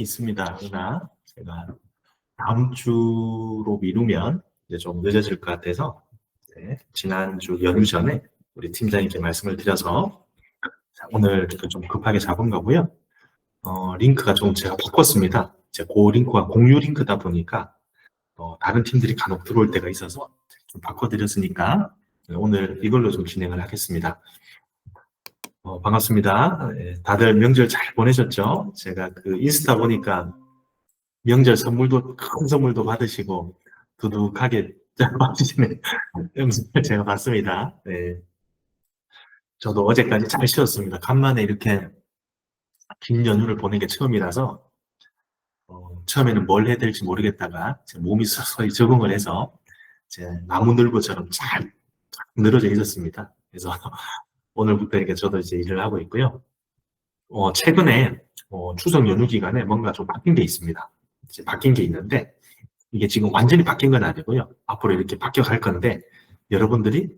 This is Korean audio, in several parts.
있습니다. 그러나 제가 다음 주로 미루면 이제 좀 늦어질 것 같아서 지난주 연휴 전에 우리 팀장님께 말씀을 드려서 오늘 좀 급하게 잡은 거고요. 링크가 좀 제가 바꿨습니다. 제 그 링크가 공유 링크다 보니까 다른 팀들이 간혹 들어올 때가 있어서 좀 바꿔드렸으니까 오늘 이걸로 좀 진행을 하겠습니다. 반갑습니다. 다들 명절 잘 보내셨죠? 제가 그 인스타 보니까 명절 선물도 큰 선물도 받으시고 두둑하게 받으시는 영상을 제가 봤습니다. 네. 저도 어제까지 잘 쉬었습니다. 간만에 이렇게 긴 연휴를 보낸 게 처음이라서 처음에는 뭘 해야 될지 모르겠다가 제 몸이 서서히 적응을 해서 제 나무늘보처럼 잘 늘어져 있었습니다. 그래서 오늘부터 이렇게 저도 이제 일을 하고 있고요. 최근에 추석 연휴 기간에 뭔가 좀 바뀐 게 있습니다. 이제 바뀐 게 있는데 이게 지금 완전히 바뀐 건 아니고요. 앞으로 이렇게 바뀌어 갈 건데 여러분들이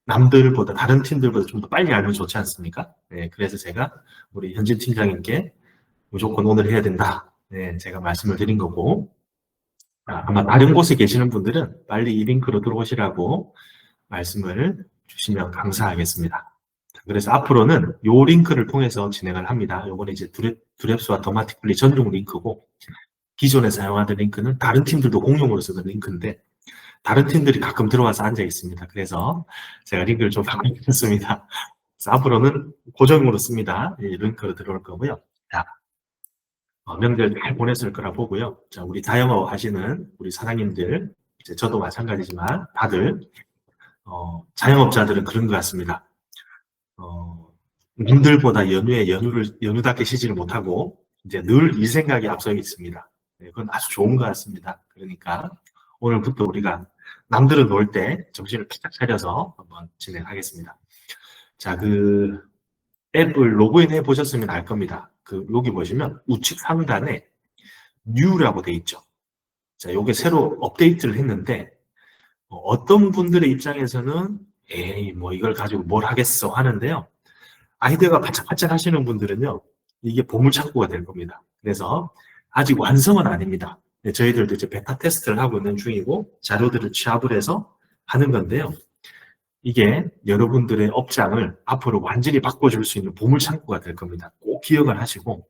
남들보다 다른 팀들보다 좀 더 빨리 알면 좋지 않습니까? 네, 그래서 제가 우리 현진 팀장님께 무조건 오늘 해야 된다. 네, 제가 말씀을 드린 거고 아마 다른 곳에 계시는 분들은 빨리 이 링크로 들어오시라고 말씀을 주시면 감사하겠습니다. 그래서 앞으로는 이 링크를 통해서 진행을 합니다. 요거는 이제 두랩스와 더마티클리 전용 링크고 기존에 사용하던 링크는 다른 팀들도 공용으로 쓰던 링크인데 다른 팀들이 가끔 들어와서 앉아 있습니다. 그래서 제가 링크를 좀 바꾸겠습니다. 그래서 앞으로는 고정으로 씁니다. 이 링크로 들어올 거고요. 자, 명절 잘 보냈을 거라 보고요. 자, 우리 자영업 하시는 우리 사장님들, 이제 저도 마찬가지지만 다들 자영업자들은 그런 것 같습니다. 님들보다 연휴답게 쉬지를 못하고 이제 늘 일 생각이 앞서 있습니다. 네, 그건 아주 좋은 것 같습니다. 그러니까 오늘부터 우리가 남들은 놀 때 정신을 바짝 차려서 한번 진행하겠습니다. 자, 그 앱을 로그인 해 보셨으면 알 겁니다. 여기 보시면 우측 상단에 New라고 돼 있죠. 자, 요게 새로 업데이트를 했는데 어떤 분들의 입장에서는 에이 뭐 이걸 가지고 뭘 하겠어 하는데요. 아이디어가 바짝바짝 하시는 분들은요. 이게 보물창고가 될 겁니다. 그래서 아직 완성은 아닙니다. 네, 저희들도 이제 베타 테스트를 하고 있는 중이고 자료들을 취합을 해서 하는 건데요. 이게 여러분들의 업장을 앞으로 완전히 바꿔줄 수 있는 보물창고가 될 겁니다. 꼭 기억을 하시고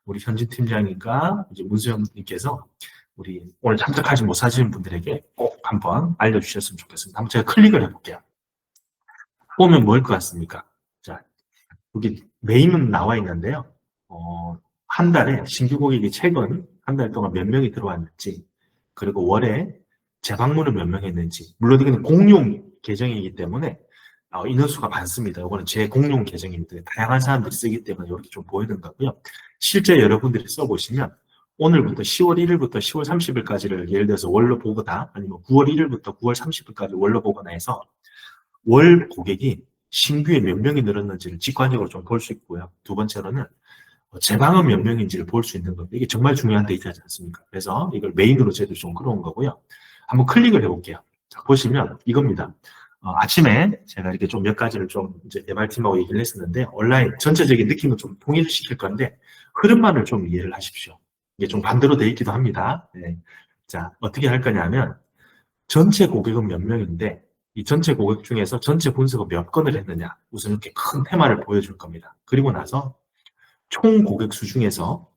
우리 현진 팀장님과 이제 문수영님께서 우리 오늘 참석하지 못하시는 분들에게 꼭 한번 알려주셨으면 좋겠습니다. 한번 제가 클릭을 해볼게요. 보면 뭘 것 같습니까? 자, 여기 메인은 나와 있는데요. 한 달에 신규 고객이 최근 한 달 동안 몇 명이 들어왔는지, 그리고 월에 재방문을 몇 명 했는지, 물론 이건 공용 계정이기 때문에 인원수가 많습니다. 이거는 제 공용 계정입니다. 다양한 사람들이 쓰기 때문에 이렇게 좀 보이는 거고요. 실제 여러분들이 써보시면 오늘부터 10월 1일부터 10월 30일까지를 예를 들어서 월로 보거나 아니면 9월 1일부터 9월 30일까지 월로 보거나 해서 월 고객이 신규에 몇 명이 늘었는지를 직관적으로 좀 볼 수 있고요. 두 번째로는 재방은 몇 명인지를 볼 수 있는 겁니다. 이게 정말 중요한 데이터지 않습니까? 그래서 이걸 메인으로 저희도 좀 끌어온 거고요. 한번 클릭을 해볼게요. 자, 보시면 이겁니다. 아침에 제가 이렇게 좀 몇 가지를 좀 이제 개발팀하고 얘기를 했었는데 온라인 전체적인 느낌을 좀 통일을 시킬 건데 흐름만을 좀 이해를 하십시오. 이게 좀 반대로 돼 있기도 합니다. 네. 자, 어떻게 할 거냐면 전체 고객은 몇 명인데 이 전체 고객 중에서 전체 분석을 몇 건을 했느냐 우선 이렇게 큰 테마를 보여줄 겁니다. 그리고 나서 총 고객수 중에서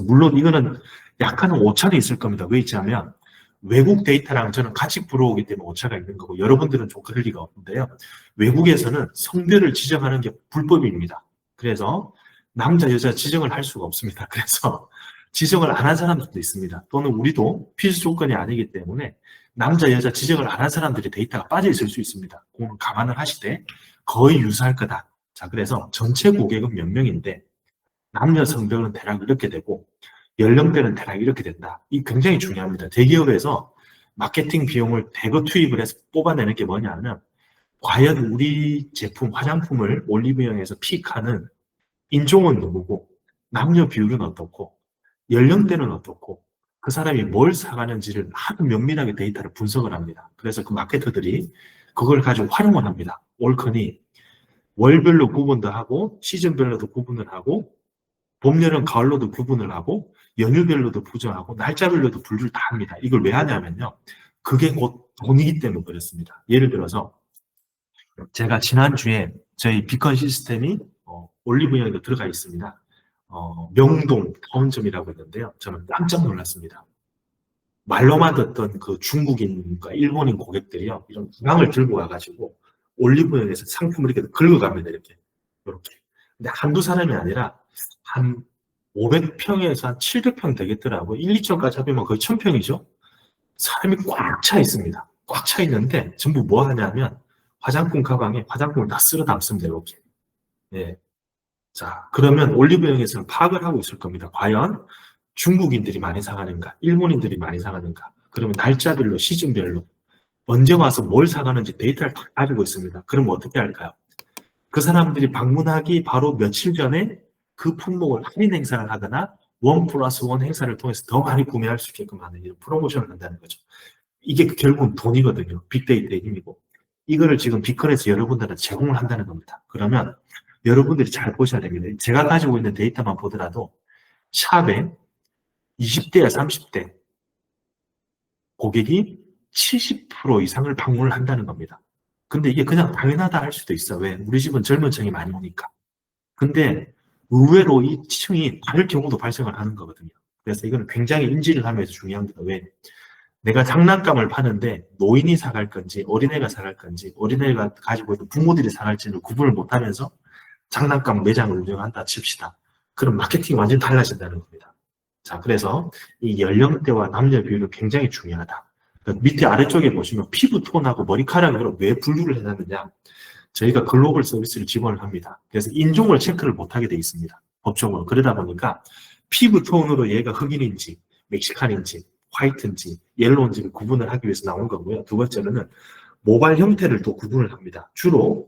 물론 이거는 약간은 오차는 있을 겁니다. 왜 있냐면 외국 데이터랑 저는 같이 불어오기 때문에 오차가 있는 거고 여러분들은 좀 그럴 리가 없는데요. 외국에서는 성별을 지정하는 게 불법입니다. 그래서 남자 여자 지정을 할 수가 없습니다. 그래서 지정을 안 한 사람들도 있습니다. 또는 우리도 필수 조건이 아니기 때문에 남자 여자 지정을 안 한 사람들이 데이터가 빠져 있을 수 있습니다. 그걸 감안을 하시되 거의 유사할 거다. 자, 그래서 전체 고객은 몇 명인데 남녀 성별은 대략 이렇게 되고 연령대는 대략 이렇게 된다. 이 굉장히 중요합니다. 대기업에서 마케팅 비용을 대거 투입을 해서 뽑아내는 게 뭐냐면 과연 우리 제품, 화장품을 올리브영에서 픽하는 인종은 누구고 남녀 비율은 어떻고 연령대는 어떻고 그 사람이 뭘 사가는지를 아주 면밀하게 데이터를 분석을 합니다. 그래서 그 마케터들이 그걸 가지고 활용을 합니다. 올커니 월별로 구분도 하고 시즌별로도 구분을 하고 봄, 여름, 가을로도 구분을 하고 연휴별로도 부정하고 날짜별로도 분류를 다 합니다. 이걸 왜 하냐면요. 그게 곧 돈이기 때문에 그렇습니다. 예를 들어서 제가 지난주에 저희 비컨 시스템이 올리브영에도 들어가 있습니다. 명동 타운점이라고 있는데요. 저는 깜짝 놀랐습니다. 말로만 듣던 그 중국인과 일본인 고객들이요. 이런 구강을 들고 와가지고 올리브영에서 상품을 이렇게 긁어갑니다. 이렇게. 근데 한두 사람이 아니라 한 500평에서 한 700평 되겠더라고요. 1, 2층까지 합하면 거의 1000평이죠. 사람이 꽉 차 있습니다. 꽉 차 있는데 전부 뭐 하냐면 화장품 가방에 화장품을 다 쓸어 담습니다. 이렇게. 예. 자, 그러면 올리브영에서는 파악을 하고 있을 겁니다. 과연 중국인들이 많이 사가는가, 일본인들이 많이 사가는가. 그러면 날짜별로, 시즌별로 언제 와서 뭘 사가는지 데이터를 다 가지고 있습니다. 그럼 어떻게 할까요? 그 사람들이 방문하기 바로 며칠 전에 그 품목을 할인 행사를 하거나 원 플러스 원 행사를 통해서 더 많이 구매할 수 있게끔 하는 이런 프로모션을 한다는 거죠. 이게 결국은 돈이거든요. 빅데이터의 힘이고. 이거를 지금 비컨에서 여러분들한테 제공을 한다는 겁니다. 그러면 여러분들이 잘 보셔야 됩니다. 제가 가지고 있는 데이터만 보더라도 샵에 20대야 30대 고객이 70% 이상을 방문을 한다는 겁니다. 근데 이게 그냥 당연하다 할 수도 있어. 왜? 우리 집은 젊은 층이 많이 오니까. 근데 의외로 이 층이 다를 경우도 발생을 하는 거거든요. 그래서 이거는 굉장히 인지를 하면서 중요합니다. 왜? 내가 장난감을 파는데 노인이 사갈 건지 어린애가 사갈 건지 어린애가 가지고 있는 부모들이 사갈지를 구분을 못하면서 장난감 매장을 운영한다 칩시다. 그럼 마케팅이 완전히 달라진다는 겁니다. 자, 그래서 이 연령대와 남녀 비율은 굉장히 중요하다. 밑에 아래쪽에 보시면 피부 톤하고 머리카락으로 왜 분류를 해놨느냐. 저희가 글로벌 서비스를 지원을 합니다. 그래서 인종을 체크를 못하게 돼 있습니다. 법적으로. 그러다 보니까 피부 톤으로 얘가 흑인인지 멕시칸인지 화이트인지 옐로우인지를 구분을 하기 위해서 나온 거고요. 두 번째로는 모발 형태를 또 구분을 합니다. 주로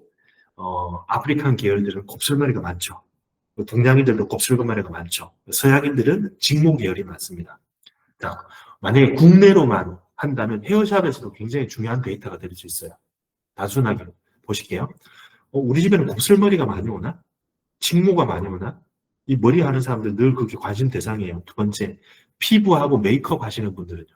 아프리칸 계열들은 곱슬머리가 많죠. 동양인들도 곱슬머리가 많죠. 서양인들은 직모 계열이 많습니다. 자, 만약에 국내로만 한다면 헤어샵에서도 굉장히 중요한 데이터가 될 수 있어요. 단순하게 보실게요. 우리 집에는 곱슬머리가 많이 오나? 직모가 많이 오나? 이 머리 하는 사람들 늘 그렇게 관심 대상이에요. 두 번째, 피부하고 메이크업 하시는 분들은요.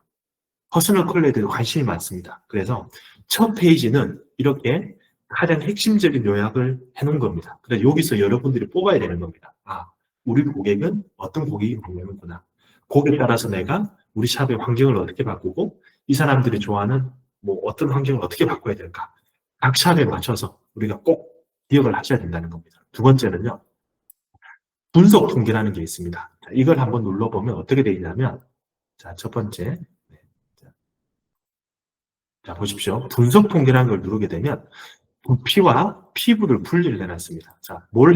퍼스널 컬러에 대해서 관심이 많습니다. 그래서 첫 페이지는 이렇게 가장 핵심적인 요약을 해놓은 겁니다. 그래서 여기서 여러분들이 뽑아야 되는 겁니다. 아, 우리 고객은 어떤 고객이 방문하는구나. 거기에 따라서 내가 우리 샵의 환경을 어떻게 바꾸고 이 사람들이 좋아하는 뭐 어떤 환경을 어떻게 바꿔야 될까. 각 샵에 맞춰서 우리가 꼭 기억을 하셔야 된다는 겁니다. 두 번째는요. 분석 통계라는 게 있습니다. 자, 이걸 한번 눌러보면 어떻게 되어 있냐면 자, 첫 번째 네. 자, 보십시오. 분석 통계라는 걸 누르게 되면 두피와 피부를 분리를 해놨습니다. 자, 뭘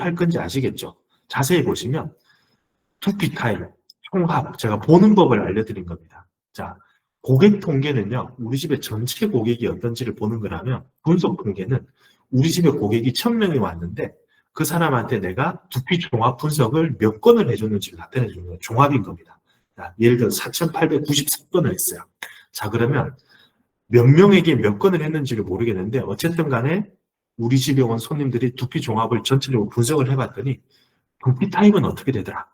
할 건지 아시겠죠? 자세히 보시면 두피 타입, 총합, 제가 보는 법을 알려드린 겁니다. 자, 고객 통계는요, 우리 집의 전체 고객이 어떤지를 보는 거라면 분석 통계는 우리 집에 고객이 1000명이 왔는데 그 사람한테 내가 두피 종합 분석을 몇 건을 해줬는지를 나타내 주는 거예요. 종합인 겁니다. 자, 예를 들어 4893건을 했어요. 자, 그러면 몇 명에게 몇 건을 했는지를 모르겠는데 어쨌든 간에 우리 집에 온 손님들이 두피 종합을 전체적으로 분석을 해봤더니 두피 타입은 어떻게 되더라?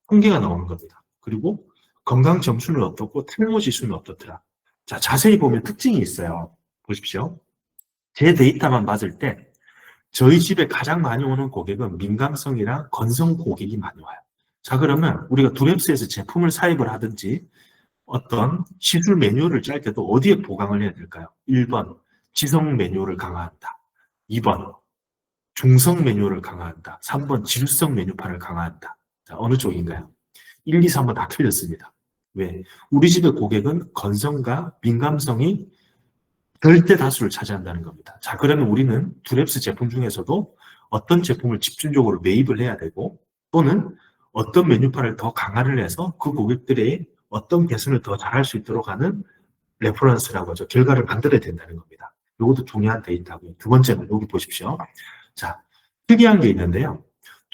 통계가 나오는 겁니다. 그리고 건강 점수는 어떻고 탈모 지수는 어떻더라? 자, 자세히 보면 특징이 있어요. 보십시오. 제 데이터만 봤을 때 저희 집에 가장 많이 오는 고객은 민감성이랑 건성 고객이 많이 와요. 자, 그러면 우리가 두랩스에서 제품을 사입을 하든지 어떤 시술 매뉴얼을 짤 때도 어디에 보강을 해야 될까요? 1번, 지성 매뉴얼을 강화한다. 2번, 중성 매뉴얼을 강화한다. 3번, 지루성 메뉴판을 강화한다. 자, 어느 쪽인가요? 1, 2, 3번 다 틀렸습니다. 왜? 우리 집의 고객은 건성과 민감성이 절대 다수를 차지한다는 겁니다. 자, 그러면 우리는 두랩스 제품 중에서도 어떤 제품을 집중적으로 매입을 해야 되고 또는 어떤 메뉴판을 더 강화를 해서 그 고객들의 어떤 개선을 더 잘할 수 있도록 하는 레퍼런스라고 하죠. 결과를 만들어야 된다는 겁니다. 이것도 중요한 데이터고요. 두 번째는 여기 보십시오. 자, 특이한 게 있는데요.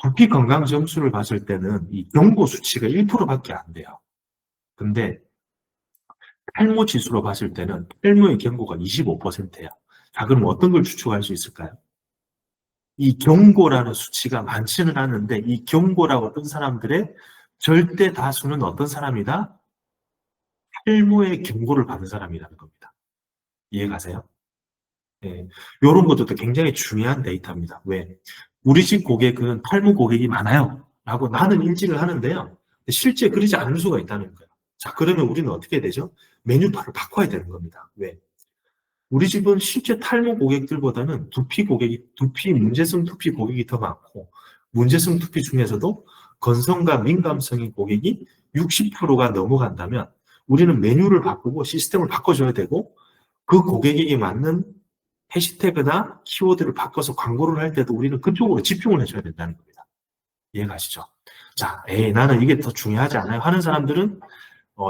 두피 건강 점수를 봤을 때는 이 경고 수치가 1%밖에 안 돼요. 근데 탈모 지수로 봤을 때는 탈모의 경고가 25%예요. 자, 그럼 어떤 걸 추측할 수 있을까요? 이 경고라는 수치가 많지는 않은데 이 경고라고 뜬 사람들의 절대 다수는 어떤 사람이다? 탈모의 경고를 받은 사람이라는 겁니다. 이해가세요? 예. 이런 것도 굉장히 중요한 데이터입니다. 왜? 우리 집 고객은 탈모 고객이 많아요. 라고 나는 인지를 하는데요. 실제 그러지 않을 수가 있다는 거예요. 자, 그러면 우리는 어떻게 해야 되죠? 메뉴판을 바꿔야 되는 겁니다. 왜? 우리 집은 실제 탈모 고객들보다는 두피 문제성 두피 고객이 더 많고, 문제성 두피 중에서도 건성과 민감성인 고객이 60%가 넘어간다면 우리는 메뉴를 바꾸고 시스템을 바꿔줘야 되고, 그 고객에게 맞는 해시태그나 키워드를 바꿔서 광고를 할 때도 우리는 그쪽으로 집중을 해줘야 된다는 겁니다. 이해가시죠? 자, 나는 이게 더 중요하지 않아요? 하는 사람들은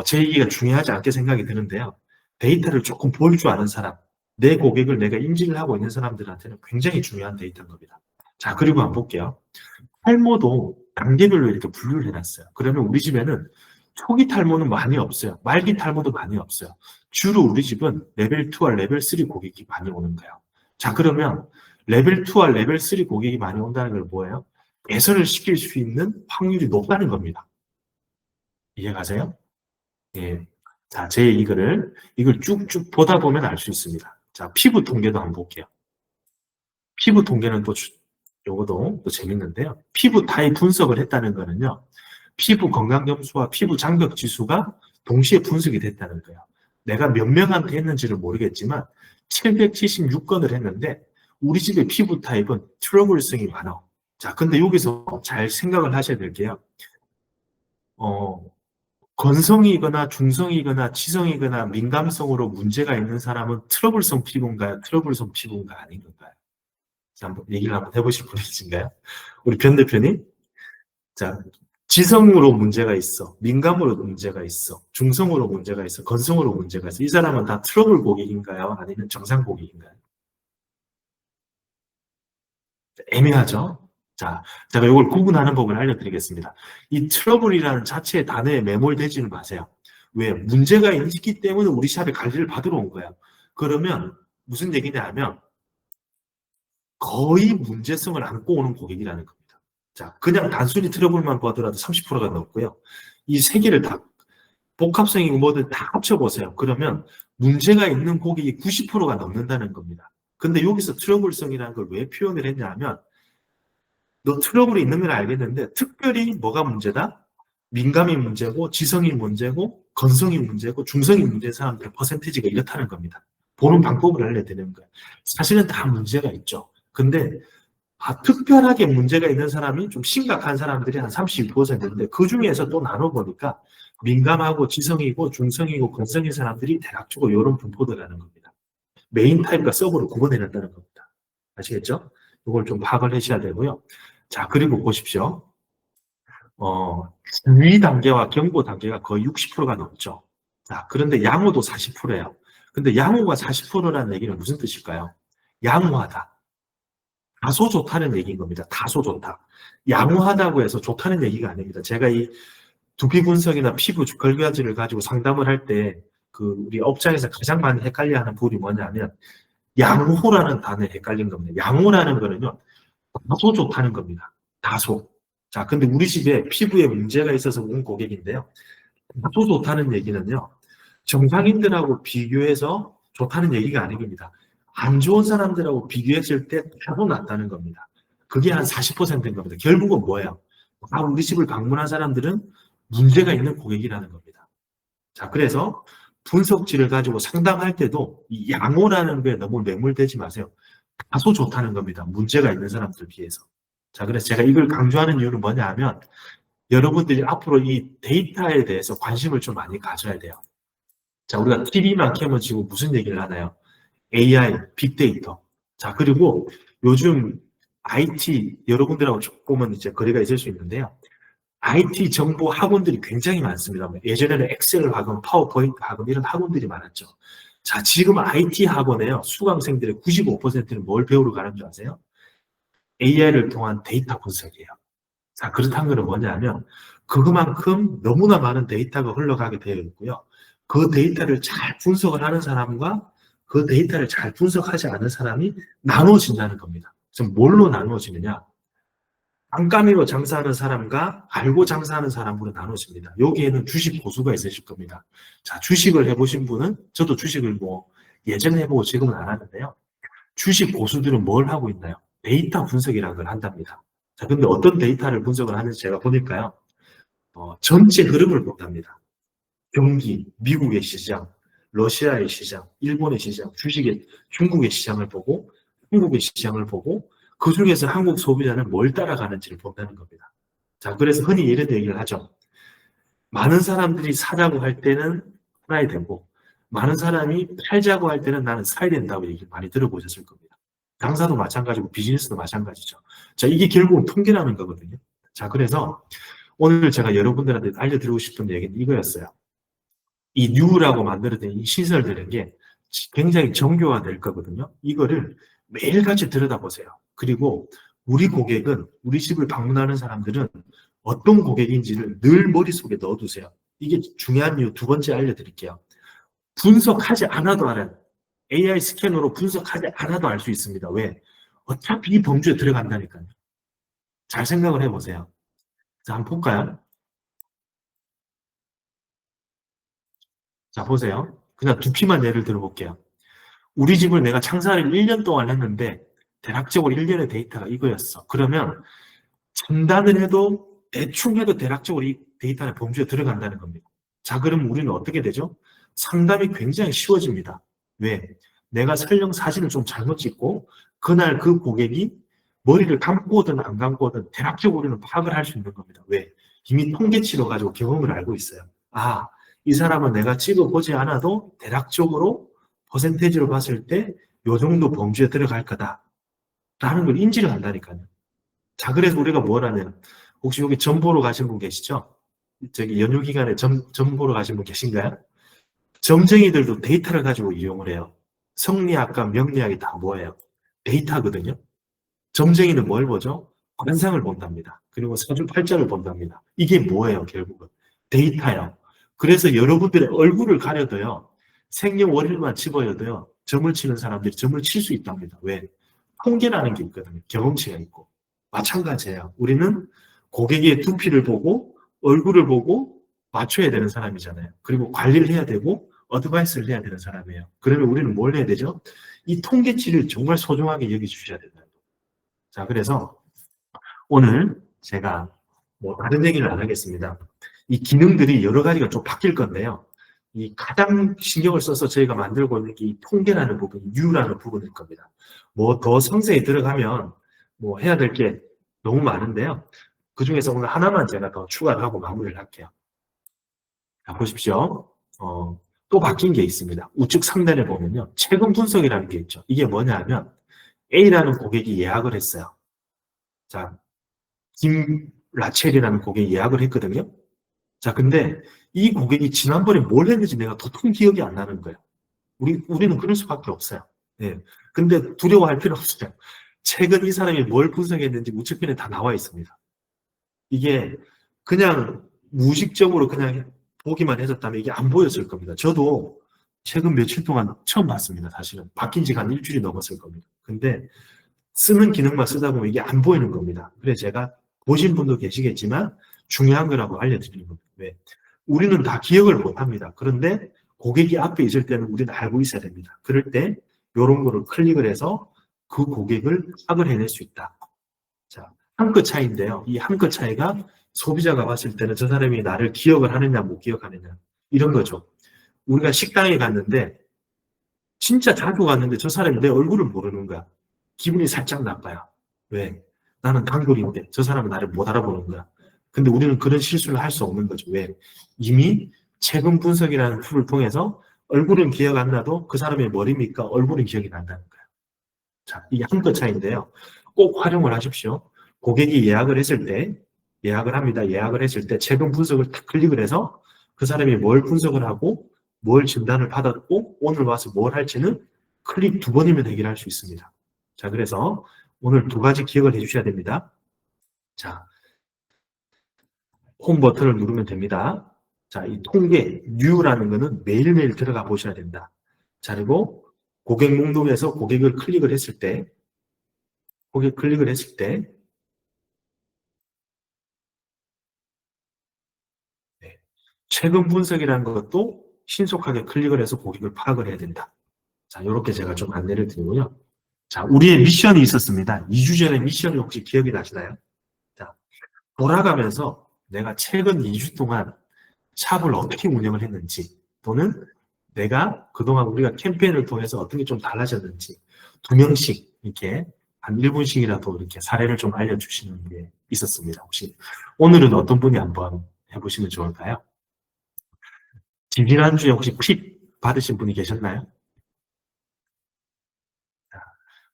제 얘기가 중요하지 않게 생각이 드는데요. 데이터를 조금 볼 줄 아는 사람, 내 고객을 내가 인지를 하고 있는 사람들한테는 굉장히 중요한 데이터인 겁니다. 자, 그리고 한번 볼게요. 탈모도 단계별로 이렇게 분류를 해놨어요. 그러면 우리 집에는 초기 탈모는 많이 없어요. 말기 탈모도 많이 없어요. 주로 우리 집은 레벨 2와 레벨 3 고객이 많이 오는 거예요. 자, 그러면 레벨 2와 레벨 3 고객이 많이 온다는 걸 뭐예요? 개선을 시킬 수 있는 확률이 높다는 겁니다. 이해가세요? 예. 자, 이걸 쭉쭉 보다 보면 알 수 있습니다. 자, 피부 통계도 한번 볼게요. 피부 통계는 요거도 또 재밌는데요. 피부 타입 분석을 했다는 거는요. 피부 건강점수와 피부 장벽 지수가 동시에 분석이 됐다는 거예요. 내가 몇 명한테 했는지를 모르겠지만 776건을 했는데 우리 집의 피부 타입은 트러블성이 많아. 자, 근데 여기서 잘 생각을 하셔야 될 게요. 건성이거나 중성이거나 지성이거나 민감성으로 문제가 있는 사람은 트러블성 피부인가요? 트러블성 피부인가 아닌 건가요? 자, 한번 얘기를 한번 해보실 분 있으신가요? 우리 변 대표님? 자, 지성으로 문제가 있어. 민감으로 문제가 있어. 중성으로 문제가 있어. 건성으로 문제가 있어. 이 사람은 다 트러블 고객인가요? 아니면 정상 고객인가요? 애매하죠? 자, 제가 이걸 구분하는 법을 알려드리겠습니다. 이 트러블이라는 자체의 단어에 매몰되지는 마세요. 왜? 문제가 있기 때문에 우리 샵에 관리를 받으러 온 거예요. 그러면 무슨 얘기냐 하면 거의 문제성을 안고 오는 고객이라는 겁니다. 자, 그냥 단순히 트러블만 보더라도 30%가 넘고요. 이 세 개를 다 복합성이고 뭐든 다 합쳐보세요. 그러면 문제가 있는 고객이 90%가 넘는다는 겁니다. 근데 여기서 트러블성이라는 걸 왜 표현을 했냐 하면 너 트러블이 있는 건 알겠는데 특별히 뭐가 문제다? 민감이 문제고 지성이 문제고 건성이 문제고 중성이 문제인 사람들의 퍼센티지가 이렇다는 겁니다. 보는 방법을 알려드리는 거예요. 사실은 다 문제가 있죠. 근데 특별하게 문제가 있는 사람이 좀 심각한 사람들이 한 32%인데 그 중에서 또 나눠보니까 민감하고 지성이고 중성이고 건성인 사람들이 대략적으로 이런 분포들라는 겁니다. 메인 타입과 서브로 구분해낸다는 겁니다. 아시겠죠? 이걸 좀 파악을 하셔야 되고요. 자, 그리고 보십시오. 주의 단계와 경고 단계가 거의 60%가 넘죠. 자, 그런데 양호도 40%예요. 근데 양호가 40%라는 얘기는 무슨 뜻일까요? 양호하다. 다소 좋다는 얘기인 겁니다. 다소 좋다. 양호하다고 해서 좋다는 얘기가 아닙니다. 제가 이 두피 분석이나 피부 결과지를 가지고 상담을 할 때 우리 업장에서 가장 많이 헷갈려하는 부분이 뭐냐면 양호라는 단어에 헷갈린 겁니다. 양호라는 거는요. 다소 좋다는 겁니다. 다소. 자, 근데 우리 집에 피부에 문제가 있어서 온 고객인데요. 다소 좋다는 얘기는요. 정상인들하고 비교해서 좋다는 얘기가 아닙니다. 안 좋은 사람들하고 비교했을 때 다소 낫다는 겁니다. 그게 한 40%인 겁니다. 결국은 뭐예요? 우리 집을 방문한 사람들은 문제가 있는 고객이라는 겁니다. 자, 그래서 분석지를 가지고 상담할 때도 이 양호라는 게 너무 매몰되지 마세요. 다소 좋다는 겁니다. 문제가 있는 사람들 비해서. 자, 그래서 제가 이걸 강조하는 이유는 뭐냐 하면 여러분들이 앞으로 이 데이터에 대해서 관심을 좀 많이 가져야 돼요. 자, 우리가 TV만 켜면 지금 무슨 얘기를 하나요? AI, 빅데이터. 자, 그리고 요즘 IT 여러분들하고 조금은 이제 거리가 있을 수 있는데요. IT 정보 학원들이 굉장히 많습니다. 예전에는 엑셀 학원, 파워포인트 학원 이런 학원들이 많았죠. 자, 지금 IT 학원에요. 수강생들의 95%는 뭘 배우러 가는 줄 아세요? AI를 통한 데이터 분석이에요. 자, 그렇다는 것은 뭐냐면 그만큼 너무나 많은 데이터가 흘러가게 되어 있고요. 그 데이터를 잘 분석을 하는 사람과 그 데이터를 잘 분석하지 않은 사람이 나눠진다는 겁니다. 그래서 뭘로 나누어지느냐? 깜깜이로 장사하는 사람과 알고 장사하는 사람으로 나눠집니다. 여기에는 주식 고수가 있으실 겁니다. 자, 주식을 해보신 분은, 저도 주식을 뭐 예전에 해보고 지금은 안 하는데요. 주식 고수들은 뭘 하고 있나요? 데이터 분석이라는 걸 한답니다. 자, 근데 어떤 데이터를 분석을 하는지 제가 보니까요. 전체 흐름을 본답니다. 경기, 미국의 시장, 러시아의 시장, 일본의 시장, 주식의 중국의 시장을 보고 한국의 시장을 보고 그 중에서 한국 소비자는 뭘 따라가는지를 본다는 겁니다. 자, 그래서 흔히 이런 얘기를 하죠. 많은 사람들이 사자고 할 때는 팔아야 되고 많은 사람이 팔자고 할 때는 나는 사야 된다고 얘기를 많이 들어보셨을 겁니다. 장사도 마찬가지고 비즈니스도 마찬가지죠. 자, 이게 결국은 통계라는 거거든요. 자, 그래서 오늘 제가 여러분들한테 알려드리고 싶은 얘기는 이거였어요. 이 뉴라고 만들어진 이 시설들인 게 굉장히 정교화될 거거든요. 이거를 매일같이 들여다보세요. 그리고 우리 고객은, 우리 집을 방문하는 사람들은 어떤 고객인지를 늘 머릿속에 넣어두세요. 이게 중요한 이유 두 번째 알려드릴게요. 분석하지 않아도 알아요. AI 스캐너로 분석하지 않아도 알 수 있습니다. 왜? 어차피 이 범주에 들어간다니까요. 잘 생각을 해보세요. 자, 한번 볼까요? 자, 보세요. 그냥 두피만 예를 들어볼게요. 우리 집을 내가 창사를 1년 동안 했는데 대략적으로 1년의 데이터가 이거였어. 그러면 장단을 해도 대충 해도 대략적으로 이 데이터의 범주에 들어간다는 겁니다. 자, 그럼 우리는 어떻게 되죠? 상담이 굉장히 쉬워집니다. 왜? 내가 설령 사진을 좀 잘못 찍고 그날 그 고객이 머리를 감고 오든 안 감고 오든 대략적으로 우리는 파악을 할 수 있는 겁니다. 왜? 이미 통계치로 가지고 경험을 알고 있어요. 아, 이 사람은 내가 찍어보지 않아도 대략적으로 퍼센테이지로 봤을 때 요 정도 범주에 들어갈 거다. 라는 걸 인지를 한다니까요. 자, 그래서 우리가 뭘 하냐면, 혹시 여기 점 보러 가신 분 계시죠? 저기 연휴 기간에 점 보러 가신 분 계신가요? 점쟁이들도 데이터를 가지고 이용을 해요. 성리학과 명리학이 다 뭐예요? 데이터거든요. 점쟁이는 뭘 보죠? 관상을 본답니다. 그리고 사주팔자를 본답니다. 이게 뭐예요, 결국은? 데이터요. 그래서 여러분들의 얼굴을 가려도요, 생년월일만 집어여도요, 점을 치는 사람들이 점을 칠 수 있답니다. 왜? 통계라는 게 있거든요. 경험치가 있고. 마찬가지예요. 우리는 고객의 두피를 보고 얼굴을 보고 맞춰야 되는 사람이잖아요. 그리고 관리를 해야 되고 어드바이스를 해야 되는 사람이에요. 그러면 우리는 뭘 해야 되죠? 이 통계치를 정말 소중하게 여기주셔야 된다. 자, 그래서 오늘 제가 뭐 다른 얘기를 안 하겠습니다. 이 기능들이 여러 가지가 좀 바뀔 건데요. 이 가장 신경을 써서 저희가 만들고 있는 게 이 통계라는 부분, U라는 부분일 겁니다. 뭐 더 상세히 들어가면 뭐 해야 될 게 너무 많은데요. 그 중에서 오늘 하나만 제가 더 추가를 하고 마무리를 할게요. 자, 보십시오. 또 바뀐 게 있습니다. 우측 상단에 보면요. 최근 분석이라는 게 있죠. 이게 뭐냐 하면 A라는 고객이 예약을 했어요. 자, 김라첼이라는 고객이 예약을 했거든요. 자, 근데 이 고객이 지난번에 뭘 했는지 내가 도통 기억이 안 나는 거예요. 우리는 그럴 수밖에 없어요. 예. 근데 두려워할 필요 없어요. 최근 이 사람이 뭘 분석했는지 우측편에 다 나와 있습니다. 이게 그냥 무의식적으로 그냥 보기만 했었다면 이게 안 보였을 겁니다. 저도 최근 며칠 동안 처음 봤습니다. 사실은. 바뀐 지가 한 일주일이 넘었을 겁니다. 근데 쓰는 기능만 쓰다 보면 이게 안 보이는 겁니다. 그래서 제가 보신 분도 계시겠지만 중요한 거라고 알려드리는 겁니다. 왜? 우리는 다 기억을 못 합니다. 그런데 고객이 앞에 있을 때는 우리는 알고 있어야 됩니다. 그럴 때 이런 거를 클릭을 해서 그 고객을 파악을 해낼 수 있다. 자, 한 끗 차이인데요. 이 한 끗 차이가 소비자가 봤을 때는 저 사람이 나를 기억을 하느냐 못 기억하느냐 이런 거죠. 우리가 식당에 갔는데 진짜 자주 갔는데 저 사람이 내 얼굴을 모르는 거야. 기분이 살짝 나빠요. 왜? 나는 단골인데 저 사람은 나를 못 알아보는 거야. 근데 우리는 그런 실수를 할 수 없는 거죠. 왜? 이미 최근 분석이라는 툴을 통해서 얼굴은 기억 안 나도 그 사람의 머리니까 얼굴은 기억이 난다는 거예요. 자, 이게 한 끗 차이인데요. 꼭 활용을 하십시오. 고객이 예약을 했을 때, 예약을 합니다. 예약을 했을 때 최근 분석을 딱 클릭을 해서 그 사람이 뭘 분석을 하고 뭘 진단을 받았고 오늘 와서 뭘 할지는 클릭 두 번이면 해결할 수 있습니다. 자, 그래서 오늘 두 가지 기억을 해주셔야 됩니다. 자, 홈 버튼을 누르면 됩니다. 자, 이 통계, New라는 거는 매일매일 들어가 보셔야 된다. 자, 그리고 고객 목록에서 고객을 클릭을 했을 때 거기에 클릭을 했을 때 네, 최근 분석이라는 것도 신속하게 클릭을 해서 고객을 파악을 해야 된다. 자, 이렇게 제가 좀 안내를 드리고요. 자, 우리의 미션이 있었습니다. 2주 전에 미션이 혹시 기억이 나시나요? 자, 돌아가면서 내가 최근 2주 동안 샵을 어떻게 운영을 했는지, 또는 내가 그동안 우리가 캠페인을 통해서 어떤 게 좀 달라졌는지, 2명씩 이렇게 한 1분씩이라도 이렇게 사례를 좀 알려주시는 게 있었습니다. 혹시 오늘은 어떤 분이 한번 해보시면 좋을까요? 지난주에 혹시 픽 받으신 분이 계셨나요?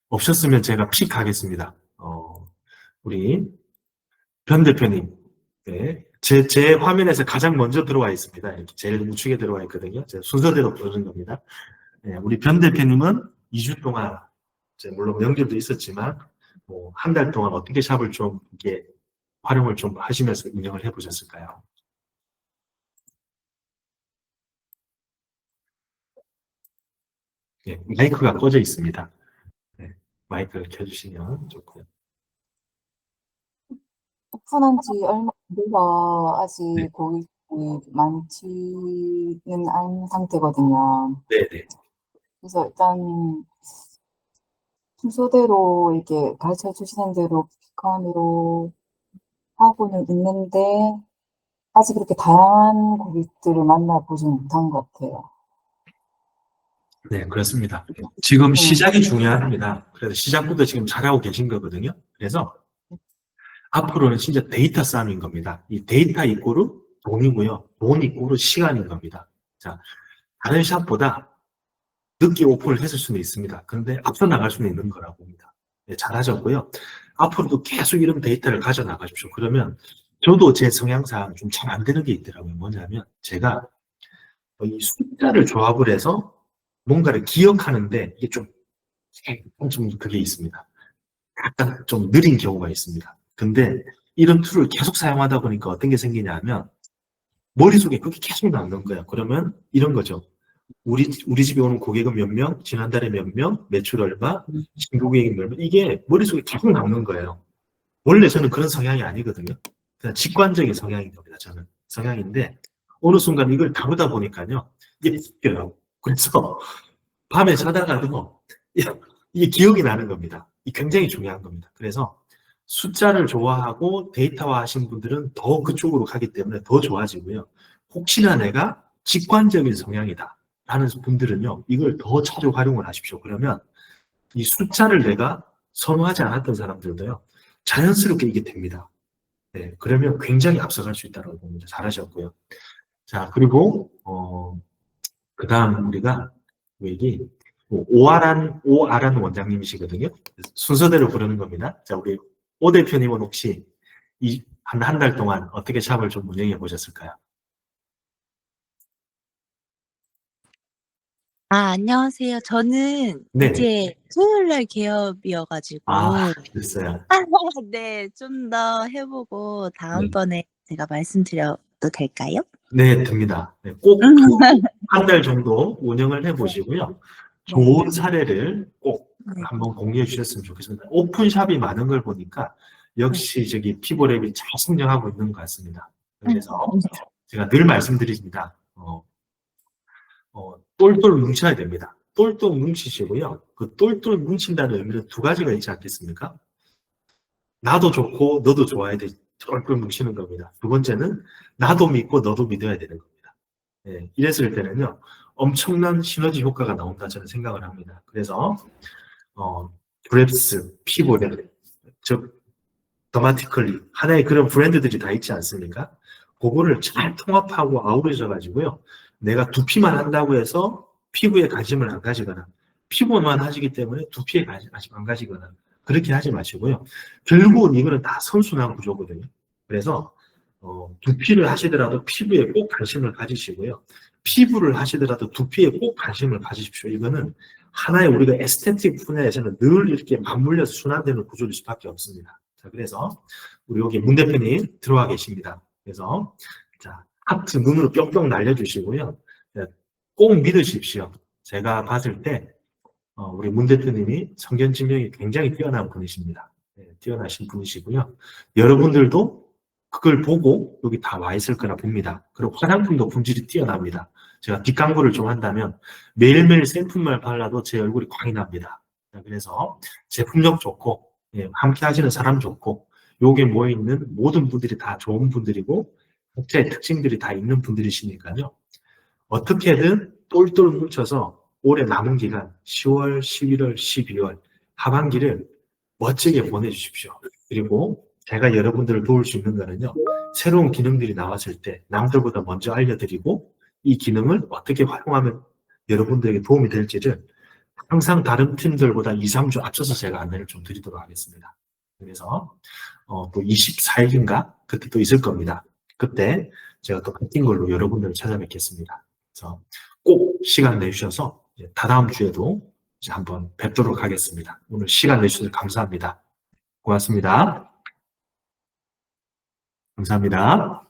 없었으면 제가 픽 하겠습니다. 우리 변 대표님. 네. 제 화면에서 가장 먼저 들어와 있습니다. 이렇게 제일 우측에 들어와 있거든요. 제가 순서대로 부르는 겁니다. 네, 우리 변 대표님은 2주 동안, 물론 명절도 있었지만, 뭐, 한 달 동안 어떻게 샵을 좀, 이게, 활용을 좀 하시면서 운영을 해보셨을까요? 네, 마이크가 꺼져 있습니다. 네, 마이크를 켜주시면 좋고요. 오픈한 지 얼마 안 돼서 네, 아직 고객이 많지는 않은 상태거든요. 네네. 그래서 일단 순서대로 이렇게 가르쳐 주시는 대로 피칸으로 하고는 있는데 아직 그렇게 다양한 고객들을 만나보지 못한 것 같아요. 네, 그렇습니다. 지금 네. 시작이 중요합니다. 그래서 시작부터 지금 잘하고 계신 거거든요. 그래서 앞으로는 진짜 데이터 싸움인 겁니다. 이 데이터 이꼬르 돈이고요. 돈 이꼬르 시간인 겁니다. 자, 다른 샵보다 늦게 오픈을 했을 수는 있습니다. 그런데 앞서 나갈 수는 있는 거라고 봅니다. 네, 잘하셨고요. 앞으로도 계속 이런 데이터를 가져 나가십시오. 그러면 저도 제 성향상 좀 잘 안 되는 게 있더라고요. 뭐냐면 제가 이 숫자를 조합을 해서 뭔가를 기억하는데 이게 좀 그게 있습니다. 약간 좀 느린 경우가 있습니다. 근데 이런 툴을 계속 사용하다 보니까 어떤 게 생기냐면 머릿속에 그게 계속 남는 거예요. 그러면 이런 거죠. 우리 집에 오는 고객은 몇 명, 지난달에 몇 명, 매출 얼마, 신규 고객이 몇 명, 이게 머릿속에 계속 남는 거예요. 원래 저는 그런 성향이 아니거든요. 그냥 직관적인 성향인 겁니다. 저는 성향인데 어느 순간 이걸 다루다 보니까요. 이게 바뀌어요. 그래서 밤에 자다가도 이게 기억이 나는 겁니다. 이 굉장히 중요한 겁니다. 그래서 숫자를 좋아하고 데이터화 하신 분들은 더 그쪽으로 가기 때문에 더 좋아지고요. 혹시나 내가 직관적인 성향이다 라는 분들은요, 이걸 더 자주 활용을 하십시오. 그러면 이 숫자를 내가 선호하지 않았던 사람들도요, 자연스럽게 이게 됩니다. 네, 그러면 굉장히 앞서갈 수 있다고 봅니다. 잘하셨고요. 자, 그리고, 그 다음 우리가 여기 오아란 원장님이시거든요. 순서대로 부르는 겁니다. 자, 우리 오 대표님은 혹시 한 달 동안 어떻게 샵을 좀 운영해 보셨을까요? 안녕하세요. 저는 네네. 이제 토요일 날 아, 개업이어가지고, 됐어요. 네, 좀 더 해보고 네. 다음번에 제가 말씀드려도 될까요? 네, 됩니다. 네, 꼭 한 달 정도 운영을 해 네, 보시고요. 네, 좋은 사례를 꼭 네, 한번 공유해 주셨으면 좋겠습니다. 오픈샵이 많은 걸 보니까 네. 역시 저기 피보랩이 잘 성장하고 있는 것 같습니다. 그래서 네. 제가 늘 말씀드립니다. 똘똘 뭉쳐야 됩니다. 똘똘 뭉치시고요. 그 똘똘 뭉친다는 의미는 두 가지가 있지 않겠습니까? 나도 좋고 너도 좋아야 돼. 똘똘 뭉치는 겁니다. 두 번째는 나도 믿고 너도 믿어야 되는 겁니다. 예, 이랬을 때는요, 엄청난 시너지 효과가 나온다 저는 생각을 합니다. 그래서 브랩스, 피보레, 즉 더마티컬리 하나의 그런 브랜드들이 다 있지 않습니까? 그거를 잘 통합하고 아우러져 가지고요. 내가 두피만 한다고 해서 피부에 관심을 안 가지거나 피부만 하시기 때문에 두피에 관심 안 가지거나 그렇게 하지 마시고요. 결국은 이거는 다 선순환 구조거든요. 그래서 두피를 하시더라도 피부에 꼭 관심을 가지시고요. 피부를 하시더라도 두피에 꼭 관심을 가지십시오. 이거는 하나의 우리가 에스테틱 분야에서는 늘 이렇게 맞물려서 순환되는 구조일 수밖에 없습니다. 자, 그래서 우리 여기 문 대표님 들어와 계십니다. 그래서 자, 하트 눈으로 뿅뿅 날려주시고요. 자, 꼭 믿으십시오. 제가 봤을 때 우리 문 대표님이 성견 증명이 굉장히 뛰어난 분이십니다. 네, 뛰어나신 분이시고요. 여러분들도 그걸 보고 여기 다 와 있을 거라 봅니다. 그리고 화장품도 품질이 뛰어납니다. 제가 뒷광고를 좀 한다면 매일매일 생품만 발라도 제 얼굴이 광이 납니다. 그래서 제품력 좋고 함께 하시는 사람 좋고 여기에 모여있는 모든 분들이 다 좋은 분들이고 각자의 특징들이 다 있는 분들이시니까요. 어떻게든 똘똘 뭉쳐서 올해 남은 기간 10월, 11월, 12월 하반기를 멋지게 보내주십시오. 그리고 제가 여러분들을 도울 수 있는 거는요. 새로운 기능들이 나왔을 때 남들보다 먼저 알려드리고 이 기능을 어떻게 활용하면 여러분들에게 도움이 될지를 항상 다른 팀들보다 2, 3주 앞서서 제가 안내를 좀 드리도록 하겠습니다. 그래서 또 24일인가? 그때 또 있을 겁니다. 그때 제가 또 바뀐 걸로 여러분들을 찾아뵙겠습니다. 그래서 꼭 시간 내주셔서 다다음 주에도 이제 한번 뵙도록 하겠습니다. 오늘 시간 내주셔서 감사합니다. 고맙습니다. 감사합니다.